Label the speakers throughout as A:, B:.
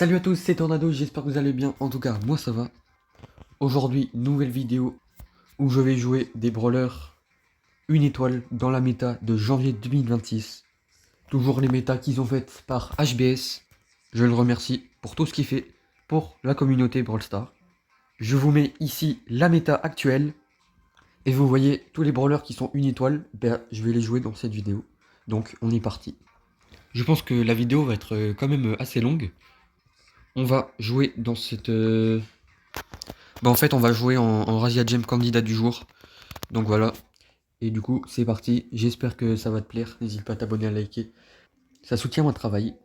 A: Salut à tous, c'est Tornado, j'espère que vous allez bien. En tout cas, moi ça va. Aujourd'hui, nouvelle vidéo où je vais jouer des brawlers une étoile dans la méta de janvier 2026. Toujours les métas qu'ils ont faites par HBS. Je le remercie pour tout ce qu'il fait pour la communauté Brawl Stars. Je vous mets ici la méta actuelle. Et vous voyez tous les brawlers qui sont une étoile, je vais les jouer dans cette vidéo. Donc on est parti. Je pense que la vidéo va être quand même assez longue. On va jouer dans cette... en fait, on va jouer en Razia Gem candidat du jour. Donc voilà. Et du coup, c'est parti. J'espère que ça va te plaire. N'hésite pas à t'abonner, à liker. Ça soutient mon travail.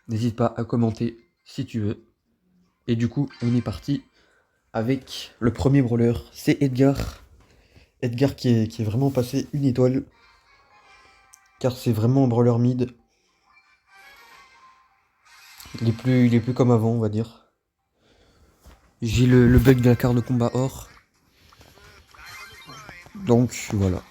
A: N'hésite pas à commenter si tu veux. Et du coup, on est parti avec le premier brawler. C'est Edgar. Edgar qui est vraiment passé une étoile. Car c'est vraiment un brawler mid. Il est plus comme avant, on va dire. J'ai le bug de la carte de combat or. Donc voilà.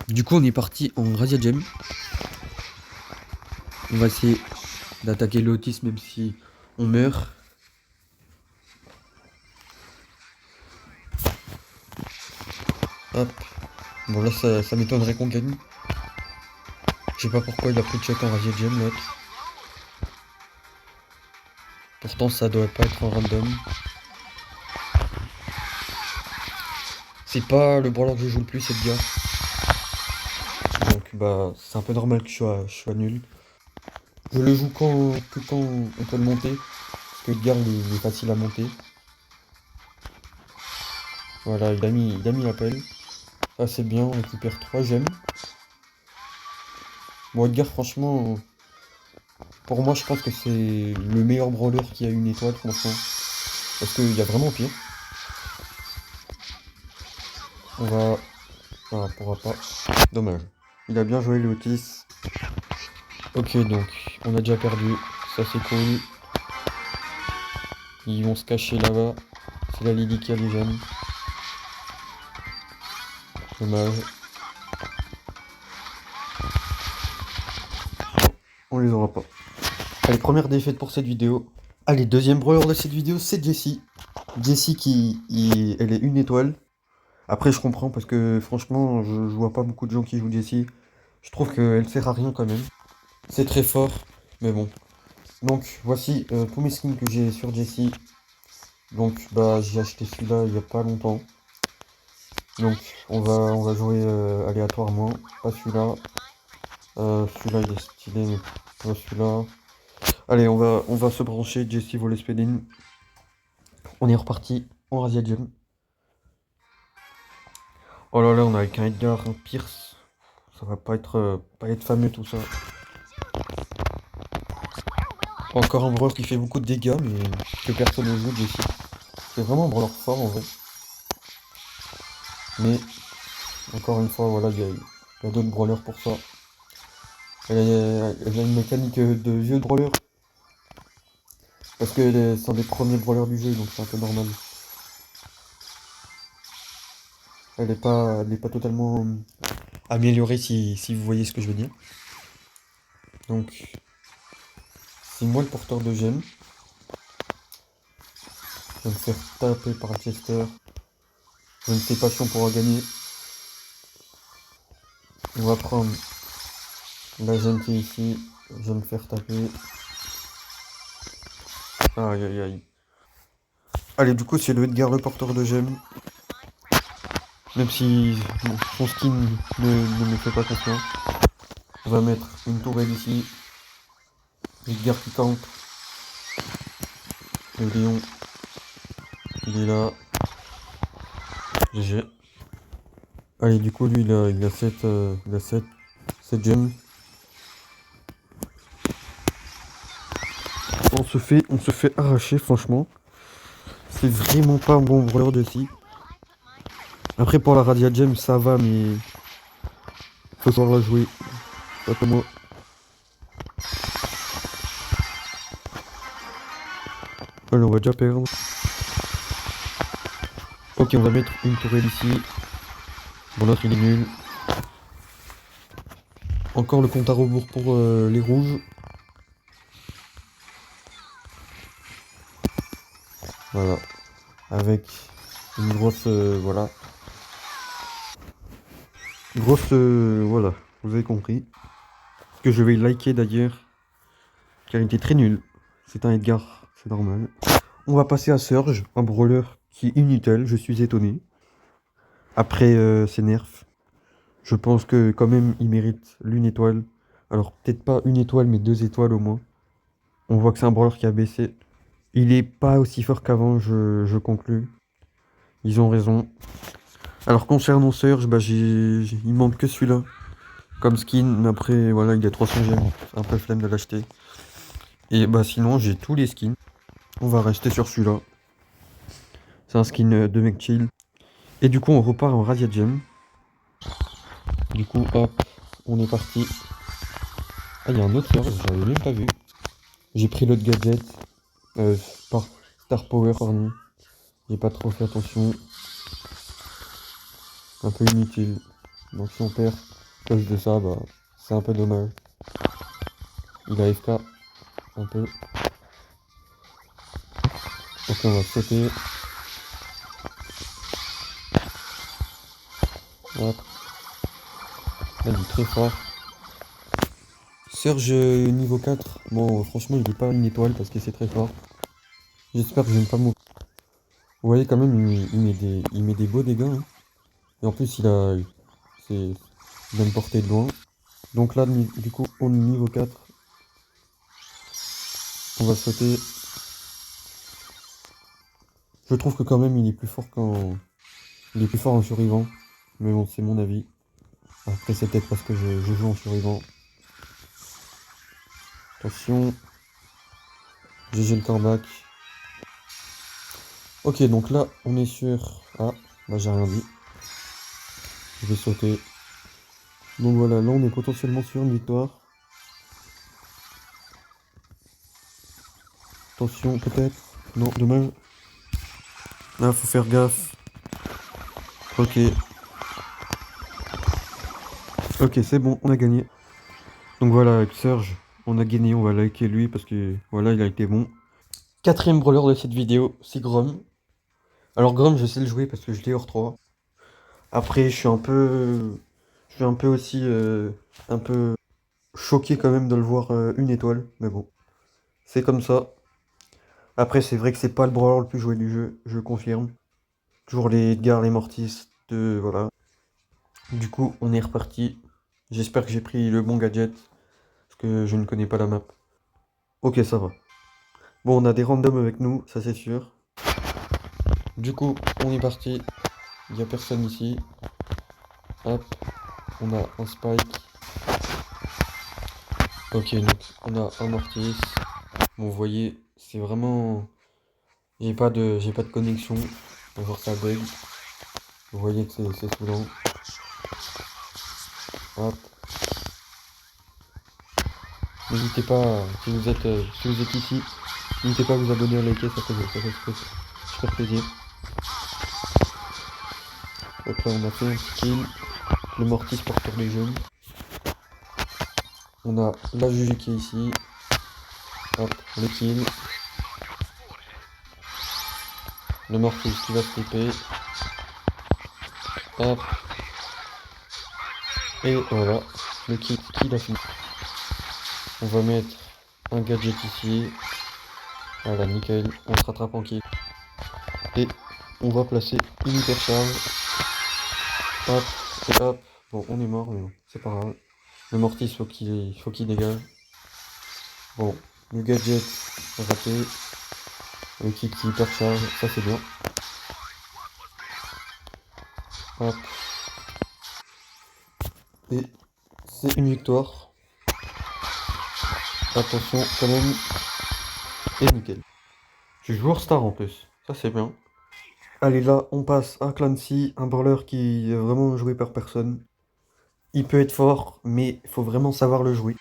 A: Du coup, on est parti en Razia Gem. On va essayer d'attaquer l'Otis même si on meurt. Hop. Bon là ça m'étonnerait qu'on gagne. Je sais pas pourquoi il a pris check en Razia Gem l'autre. Pourtant ça doit pas être en random. C'est pas le brawler que je joue le plus Edgar. Donc bah c'est un peu normal que je sois nul. Je le joue que quand on peut le monter. Parce que Edgar il est facile à monter. Voilà, il a mis l'appel. Ça c'est bien, on récupère 3 gemmes. Bon Edgar franchement, pour moi je pense que c'est le meilleur brawler qui a une étoile franchement. Parce qu'il y a vraiment pire. On va... Ah, on pourra pas. Dommage. Il a bien joué le Otis. Ok donc, on a déjà perdu. Ça c'est cool. Ils vont se cacher là-bas. C'est la Lily qui a les gemmes. Dommage. On les aura pas. Allez, première défaite pour cette vidéo. Allez, deuxième brawler de cette vidéo, c'est Jessie. Jessie elle est une étoile. Après, je comprends parce que franchement, je vois pas beaucoup de gens qui jouent Jessie. Je trouve qu'elle sert à rien quand même. C'est très fort, mais bon. Donc, voici tous mes skins que j'ai sur Jessie. Donc, bah, j'ai acheté celui-là il y a pas longtemps. Donc, on va jouer aléatoirement. Pas celui-là. Celui-là, il est stylé, mais pas celui-là. Allez, on va se brancher. Jessie volet spelling. On est reparti en Razia Gem. Oh là là, on a avec un Edgar, un Pierce. Ça va pas être fameux tout ça. Encore un brawler qui fait beaucoup de dégâts, mais que personne ne joue Jessie. C'est vraiment un brawler fort en vrai. Mais, encore une fois, voilà, il y a d'autres brawlers pour ça. Elle a une mécanique de vieux brawler. Parce que c'est un des premiers brawlers du jeu, donc c'est un peu normal. Elle n'est pas totalement améliorée si vous voyez ce que je veux dire. Donc, c'est moi le porteur de gemmes. Je vais me faire taper par Chester. Je ne sais pas si on pourra gagner. On va prendre la gemme qui est ici. Je vais me faire taper. Aïe aïe aïe. Allez, du coup, c'est le Edgar le porteur de gemmes. Même si bon, son skin ne me fait pas confiance. On va mettre une tourelle ici. Edgar qui campe. Le lion. Il est là. GG. Allez, du coup, lui, il a 7 gemmes. On se fait arracher, franchement. C'est vraiment pas un bon brawler de scie. Après, pour la Radia Gem, ça va, mais faut savoir la jouer. Pas comme moi. Allez, on va déjà perdre. Ok, on va mettre une tourelle ici. Bon, l'autre, il est nul. Encore le compte à rebours pour les rouges. Voilà. Avec une grosse... voilà. Grosse... voilà. Vous avez compris. Que je vais liker d'ailleurs. Car il était très nul. C'est un Edgar. C'est normal. On va passer à Surge. Un brawler qui est inutile. Je suis étonné. Après ses nerfs. Je pense que quand même il mérite l'une étoile. Alors peut-être pas une étoile mais 2 étoiles au moins. On voit que c'est un brawler qui a baissé. Il est pas aussi fort qu'avant, je conclus. Ils ont raison. Alors concernant Surge, bah il manque que celui-là. Comme skin, mais après voilà, il est 300 gemmes. C'est un peu flemme de l'acheter. Et bah sinon j'ai tous les skins. On va rester sur celui-là. C'est un skin de mec chill. Et du coup on repart en Razzia Gem. Du coup hop, on est parti. Ah il y a un autre Surge, j'avais même pas vu. J'ai pris l'autre gadget. Par Star Power, pardon. J'ai pas trop fait attention. Un peu inutile. Donc si on perd à cause de ça, bah c'est un peu dommage. Il a FK un peu. Ok, on va sauter. Hop. Là, il est très fort. Surge niveau 4. Bon, franchement, il est pas une étoile parce que c'est très fort. J'espère que je vais pas mourir. Vous voyez quand même, il met des beaux dégâts. Hein. Et en plus, il a une portée de loin. Donc là, du coup, on est niveau 4. On va sauter. Je trouve que quand même, il est plus fort il est plus fort en survivant. Mais bon, c'est mon avis. Après, c'est peut-être parce que je joue en survivant. Attention. GG le comeback. Ok, donc là, on est sur... Ah, bah j'ai rien dit. Je vais sauter. Donc voilà, là, on est potentiellement sur une victoire. Attention, peut-être. Non, dommage. Là, faut faire gaffe. Ok. Ok, c'est bon, on a gagné. Donc voilà, avec Surge, on a gagné. On va liker lui parce que, voilà, il a été bon. Quatrième brawler de cette vidéo, c'est Grom. Alors Grom, je sais le jouer parce que je l'ai hors 3. Après, je suis un peu... Je suis un peu aussi... un peu choqué quand même de le voir une étoile. Mais bon, c'est comme ça. Après, c'est vrai que c'est pas le brawler le plus joué du jeu, je confirme. Toujours les Edgar, les Mortis, voilà. Du coup, on est reparti. J'espère que j'ai pris le bon gadget, parce que je ne connais pas la map. Ok, ça va. Bon, on a des randoms avec nous, ça c'est sûr. Du coup, on est parti. Il n'y a personne ici. Hop, on a un Spike. Ok, donc on a un Mortis. Bon, vous voyez, c'est vraiment... j'ai pas de connexion. Genre ça bug. Vous voyez que c'est saoulant. Hop. N'hésitez pas, si vous êtes ici, n'hésitez pas à vous abonner, à liker, ça fait super plaisir. Donc là on a fait un petit kill. Le Mortis porteur les jeunes. On a la Juju qui est ici. Hop, le kill. Le Mortis qui va se flipper. Hop. Et voilà, le kill a fini. On va mettre un gadget ici. Voilà, nickel. On se rattrape en kill. Et on va placer une hypercharge. Hop, et hop. Bon, on est mort, mais bon, c'est pas grave. Le Mortis, faut qu'il dégage. Bon, le gadget raté. Le kit qui hypercharge, ça c'est bien. Hop. Et c'est une victoire. Attention quand même. Et nickel. Je suis joueur star en plus. Ça c'est bien. Allez là, on passe à Clancy, un brawler qui est vraiment joué par personne. Il peut être fort, mais il faut vraiment savoir le jouer.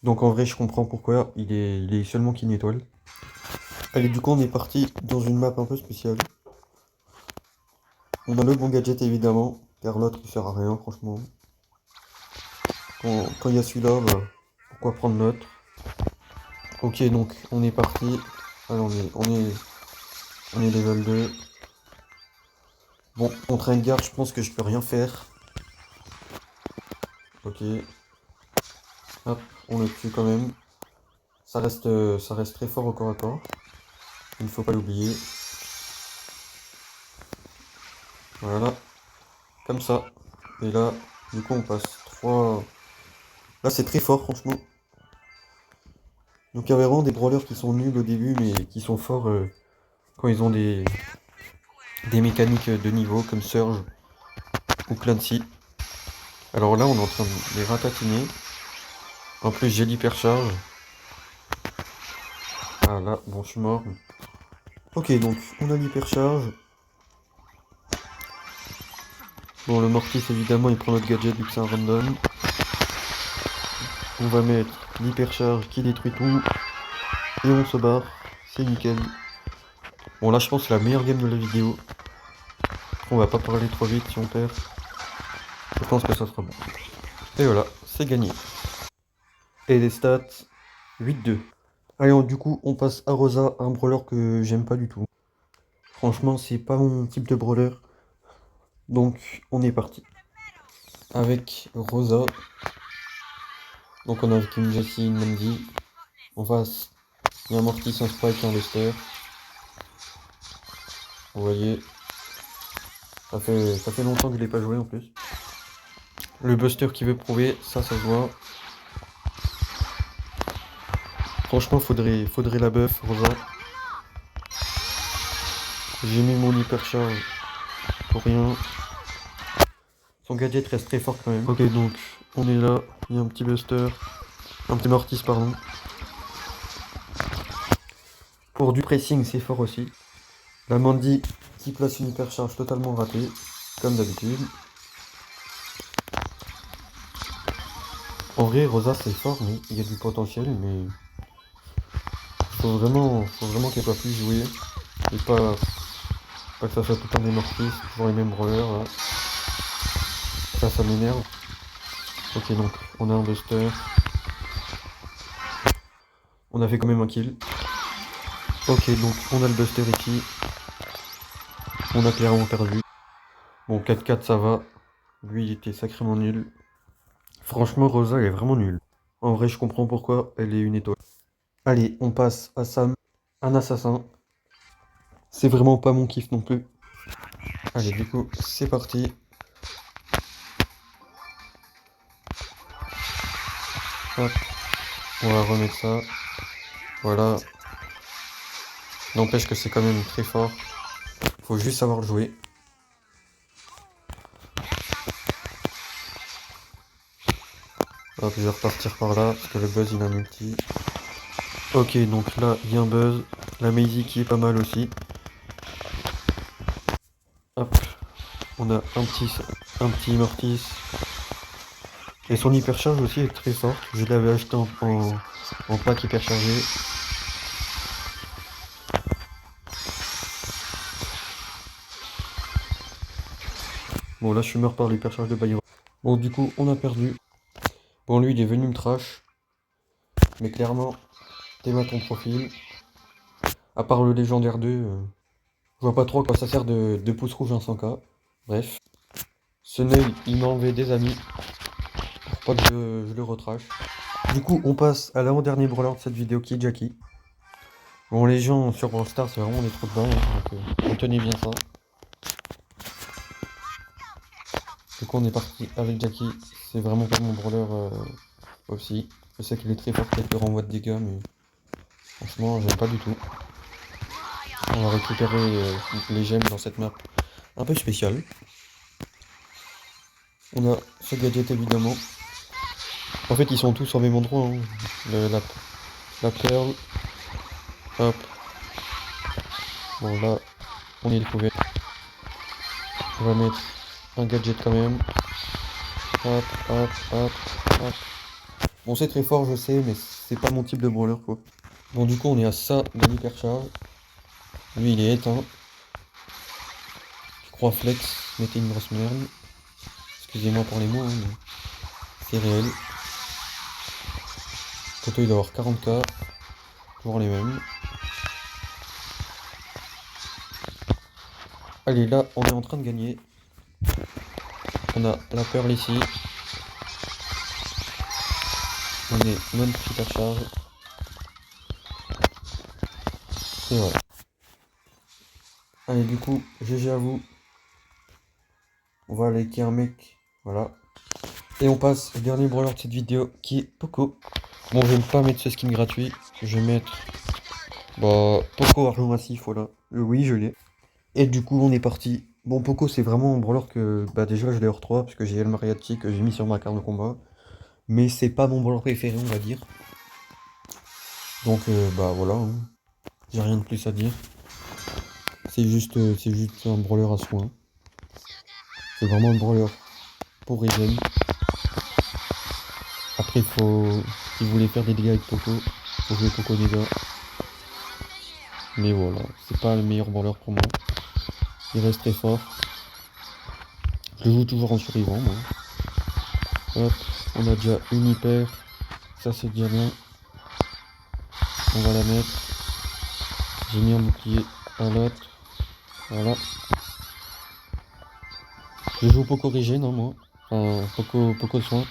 A: Donc en vrai, je comprends pourquoi il est seulement qu'une étoile. Allez, du coup, on est parti dans une map un peu spéciale. On a le bon gadget évidemment, car l'autre il sert à rien, franchement. Quand il y a celui-là, bah, pourquoi prendre l'autre? Ok, donc on est parti. Alors On est level 2. Bon, contre un garde, je pense que je peux rien faire. Ok. Hop, on le tue quand même. Ça reste très fort au corps à corps. Il ne faut pas l'oublier. Voilà. Comme ça. Et là, du coup, on passe 3. Là, c'est très fort, franchement. Donc, il y a vraiment des brawlers qui sont nuls au début, mais qui sont forts quand ils ont des mécaniques de niveau, comme Surge ou Clancy. Alors là, on est en train de les ratatiner. En plus, j'ai l'hypercharge. Ah là, bon, je suis mort. Ok, donc, on a l'hypercharge. Bon, le Mortis, évidemment, il prend notre gadget vu que c'est un random. On va mettre l'hypercharge qui détruit tout. Et on se barre. C'est nickel. Bon, là, je pense que c'est la meilleure game de la vidéo. On va pas parler trop vite si on perd. Je pense que ça sera bon. Et voilà, c'est gagné. Et les stats, 8-2. Allez, du coup, on passe à Rosa, un brawler que j'aime pas du tout. Franchement, c'est pas mon type de brawler. Donc, on est parti. Avec Rosa. Donc, on a avec une Jessie, une Mandy. En face, il y a un Mortis, un Spike et un Lester. Vous voyez, ça fait longtemps que je l'ai pas joué en plus. Le Buster qui veut prouver, ça se voit. Franchement, faudrait la buff, Rosa. J'ai mis mon hypercharge pour rien. Son gadget reste très fort quand même. Ok, donc on est là. Il y a un petit Buster. Un petit Mortis, pardon. Pour du pressing, c'est fort aussi. La Mandy qui place une hypercharge totalement ratée, comme d'habitude. En vrai, Rosa c'est fort, mais il y a du potentiel, mais faut vraiment qu'elle soit plus jouée. Et pas que ça soit tout le temps des Mortis, toujours les mêmes brawlers là. Ça m'énerve. Ok, donc on a un Buster. On a fait quand même un kill. Ok, donc on a le Buster ici. On a clairement perdu. Bon, 4-4 ça va. Lui il était sacrément nul. Franchement, Rosa elle est vraiment nulle. En vrai, je comprends pourquoi elle est une étoile. Allez, on passe à Sam, un assassin. C'est vraiment pas mon kiff non plus. Allez, du coup, c'est parti. Hop, on va remettre ça. Voilà. N'empêche que c'est quand même très fort. Faut juste savoir le jouer. Hop, je vais repartir par là, parce que le buzz il a un multi. Ok, donc là, il y a un buzz. La Maisie qui est pas mal aussi. Hop, on a un petit Mortis. Et son hypercharge aussi est très forte. Je l'avais acheté en pack hyperchargé. Bon, là, je suis mort par l'hypercharge de Byron. Bon, du coup, on a perdu. Bon, lui, il est venu me trash. Mais clairement, t'es mal ton profil. À part le légendaire 2, je vois pas trop à quoi ça sert de pouce rouge en 100k. Bref. Ce nail, il m'a enlevé des amis. Pour pas que je le retrash. Du coup, on passe à l'avant-dernier brawler de cette vidéo qui est Jackie. Bon, les gens sur Brawl Stars, c'est vraiment des trous de bain. Donc, retenez bien ça. Du coup, on est parti avec Jackie. C'est vraiment pas mon brawler aussi. Je sais qu'il est très fort avec le renvoi de dégâts, mais franchement, j'aime pas du tout. On va récupérer les gemmes dans cette map un peu spéciale. On a ce gadget évidemment. En fait, ils sont tous au même endroit. Hein. La perle. Hop. Bon, là, on est découvert. On va mettre un gadget quand même. Hop, hop, hop, hop. Bon, c'est très fort, je sais, mais c'est pas mon type de brawler, quoi. Bon, du coup, on est à ça de l'hypercharge. Lui, il est éteint. Je crois flex, mettez une grosse merde. Excusez-moi pour les mots, hein, mais c'est réel. Toto, il doit avoir 40k. Toujours les mêmes. Allez, là, on est en train de gagner. On a la perle ici. On est non super charge. Et voilà. Allez, du coup, GG à vous. On va aller un mec. Voilà. Et on passe au dernier brawler de cette vidéo qui est Poco. Bon, je vais pas mettre ce skin gratuit. Je vais mettre. Bah, Poco argent massif, voilà. Oui, je l'ai. Et du coup, on est parti. Bon, Poco, c'est vraiment un brawler que. Bah, déjà, je l'ai hors 3 parce que j'ai El Mariachi que j'ai mis sur ma carte de combat. Mais c'est pas mon brawler préféré, on va dire. Donc, bah voilà. Hein. J'ai rien de plus à dire. C'est juste un brawler à soin. C'est vraiment un brawler pour Regen. Après, si vous voulez faire des dégâts avec Poco, faut jouer Poco dégâts. Mais voilà, c'est pas le meilleur brawler pour moi. Il reste très fort. Je le joue toujours en survivant, moi. Hop, on a déjà une hyper. Ça, c'est déjà bien. On va la mettre. J'ai mis un bouclier à l'autre. Voilà. Je joue Poco Regen, hein, moi. Enfin, Poco soin.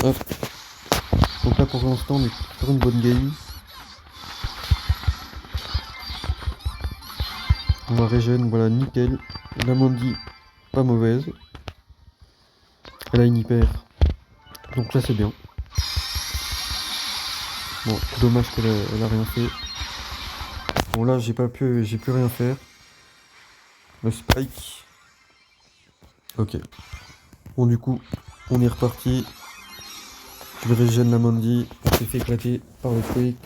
A: Hop. Donc là, pour l'instant, on est sur une bonne game. On va Regen, voilà, nickel. La Mandy, pas mauvaise. Elle a une hyper. Donc là, c'est bien. Bon, dommage qu'elle a rien fait. Bon, là, j'ai plus rien faire. Le spike. Ok. Bon, du coup, on est reparti. Je régène la Mandy. On s'est fait éclater par le quick.